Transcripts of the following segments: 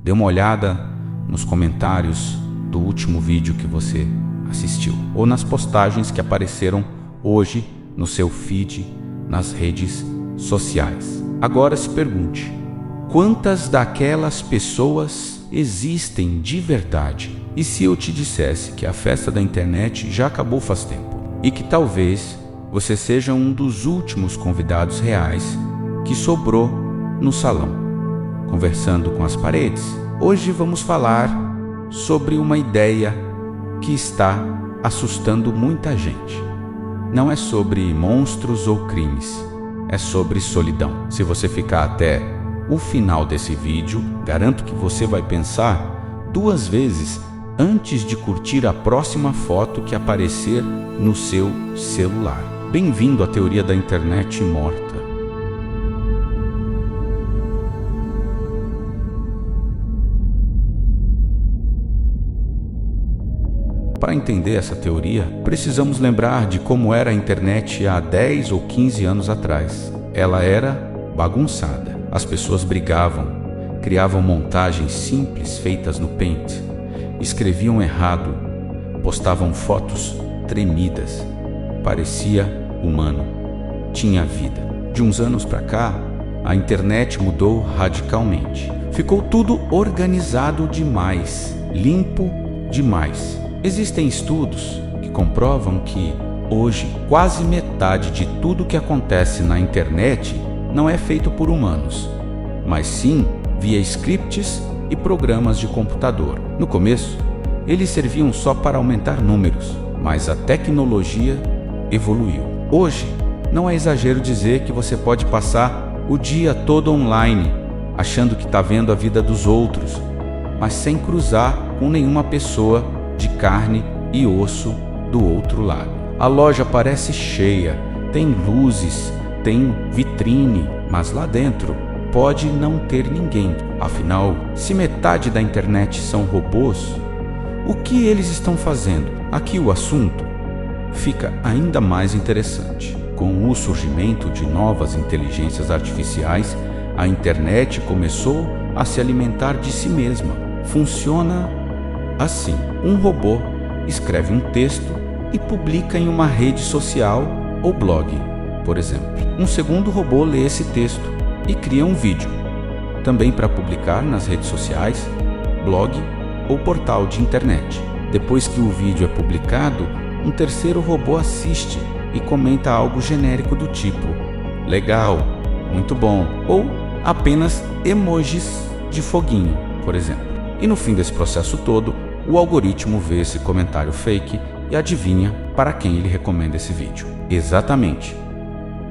Dê uma olhada nos comentários do último vídeo que você assistiu ou nas postagens que apareceram hoje no seu feed nas redes sociais. Agora se pergunte: quantas daquelas pessoas existem de verdade? E se eu te dissesse que a festa da internet já acabou faz tempo e que talvez você seja um dos últimos convidados reais que sobrou no salão, conversando com as paredes? Hoje vamos falar sobre uma ideia que está assustando muita gente. Não é sobre monstros ou crimes, é sobre solidão. Se você ficar até o final desse vídeo, garanto que você vai pensar duas vezes antes de curtir a próxima foto que aparecer no seu celular. Bem-vindo à teoria da internet morta. Para entender essa teoria, precisamos lembrar de como era a internet há 10 ou 15 anos atrás. Ela era bagunçada. As pessoas brigavam, criavam montagens simples feitas no Paint, escreviam errado, postavam fotos tremidas. Parecia humano, tinha vida. De uns anos para cá, a internet mudou radicalmente. Ficou tudo organizado demais, limpo demais. Existem estudos que comprovam que, hoje, quase metade de tudo que acontece na internet não é feito por humanos, mas sim via scripts e programas de computador. No começo, eles serviam só para aumentar números, mas a tecnologia evoluiu. Hoje, não é exagero dizer que você pode passar o dia todo online, achando que está vendo a vida dos outros, mas sem cruzar com nenhuma pessoa de carne e osso do outro lado. A loja parece cheia, tem luzes, tem vitrine, mas lá dentro pode não ter ninguém. Afinal, se metade da internet são robôs, o que eles estão fazendo? Aqui o assunto fica ainda mais interessante. Com o surgimento de novas inteligências artificiais, a internet começou a se alimentar de si mesma. Funciona assim: um robô escreve um texto e publica em uma rede social ou blog, por exemplo. Um segundo robô lê esse texto e cria um vídeo, também para publicar nas redes sociais, blog ou portal de internet. Depois que o vídeo é publicado, um terceiro robô assiste e comenta algo genérico do tipo "legal", "muito bom" ou apenas emojis de foguinho, por exemplo. E no fim desse processo todo, o algoritmo vê esse comentário fake e adivinha para quem ele recomenda esse vídeo. Exatamente.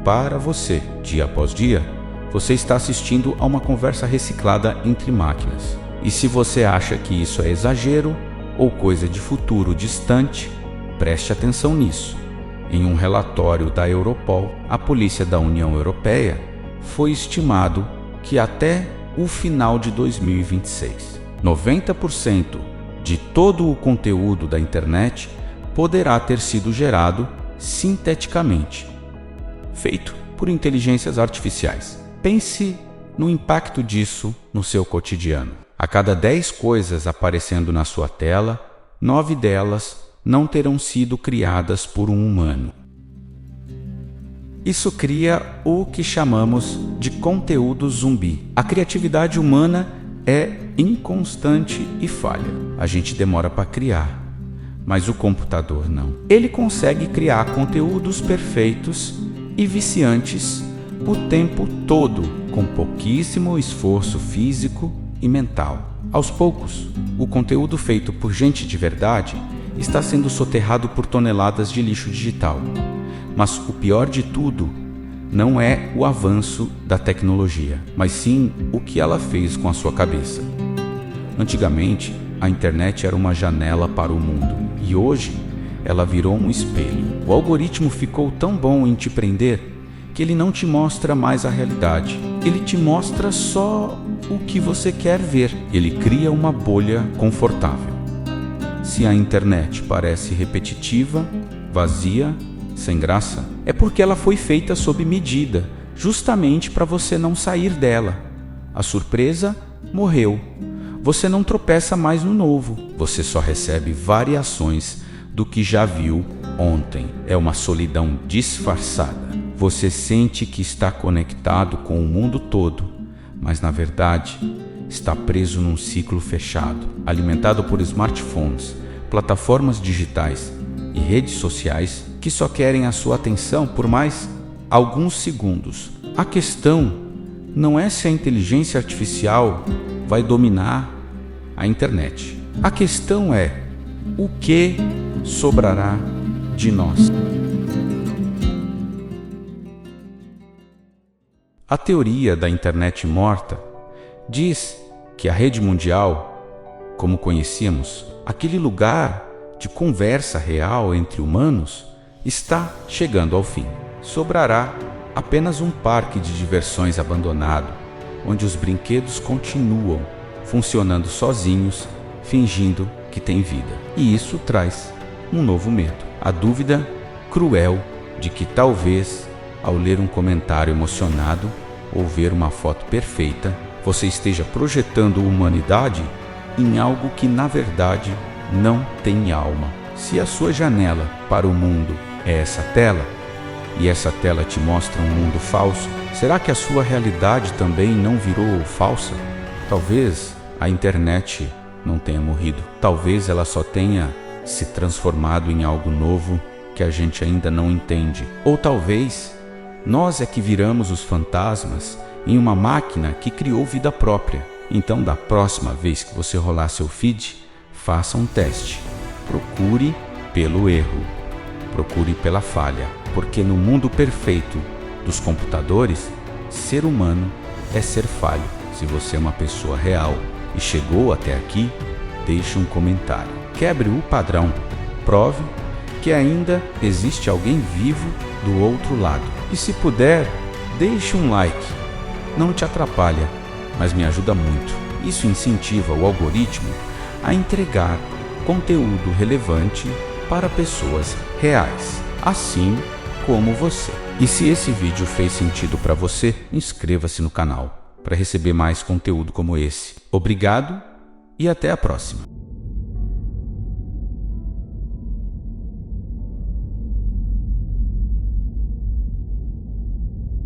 Para você, dia após dia, você está assistindo a uma conversa reciclada entre máquinas. E se você acha que isso é exagero ou coisa de futuro distante, preste atenção nisso. Em um relatório da Europol, a polícia da União Europeia, foi estimado que até o final de 2026, 90% de todo o conteúdo da internet poderá ter sido gerado sinteticamente, feito por inteligências artificiais. Pense no impacto disso no seu cotidiano. A cada 10 coisas aparecendo na sua tela, 9 delas não terão sido criadas por um humano. Isso cria o que chamamos de conteúdo zumbi. A criatividade humana é inconstante e falha. A gente demora para criar, mas o computador não. Ele consegue criar conteúdos perfeitos e viciantes o tempo todo, com pouquíssimo esforço físico e mental. Aos poucos, o conteúdo feito por gente de verdade está sendo soterrado por toneladas de lixo digital. Mas o pior de tudo não é o avanço da tecnologia, mas sim o que ela fez com a sua cabeça. Antigamente, a internet era uma janela para o mundo, e hoje ela virou um espelho. O algoritmo ficou tão bom em te prender que ele não te mostra mais a realidade. Ele te mostra só o que você quer ver. Ele cria uma bolha confortável. Se a internet parece repetitiva, vazia, sem graça, é porque ela foi feita sob medida, justamente para você não sair dela. A surpresa morreu. você não tropeça mais no novo, você só recebe variações do que já viu ontem. É uma solidão disfarçada. Você sente que está conectado com o mundo todo, mas na verdade está preso num ciclo fechado, alimentado por smartphones, plataformas digitais e redes sociais que só querem a sua atenção por mais alguns segundos. A questão não é se a inteligência artificial vai dominar a internet. A questão é o que sobrará de nós. A teoria da internet morta diz que a rede mundial, como conhecíamos, aquele lugar de conversa real entre humanos, está chegando ao fim. Sobrará apenas um parque de diversões abandonado, onde os brinquedos continuam funcionando sozinhos, fingindo que têm vida. E isso traz um novo medo, a dúvida cruel de que talvez, ao ler um comentário emocionado ou ver uma foto perfeita, você esteja projetando a humanidade em algo que na verdade não tem alma. Se a sua janela para o mundo é essa tela, e essa tela te mostra um mundo falso, será que a sua realidade também não virou falsa? Talvez a internet não tenha morrido. Talvez ela só tenha se transformado em algo novo que a gente ainda não entende. Ou talvez nós é que viramos os fantasmas em uma máquina que criou vida própria. Então, da próxima vez que você rolar seu feed, faça um teste. Procure pelo erro. Procure pela falha. Porque no mundo perfeito dos computadores, ser humano é ser falho. Se você é uma pessoa real e chegou até aqui, deixe um comentário. Quebre o padrão. Prove que ainda existe alguém vivo do outro lado. E se puder, deixe um like. Não te atrapalha, mas me ajuda muito. Isso incentiva o algoritmo a entregar conteúdo relevante para pessoas reais, assim como você. E se esse vídeo fez sentido para você, inscreva-se no canal para receber mais conteúdo como esse. Obrigado e até a próxima.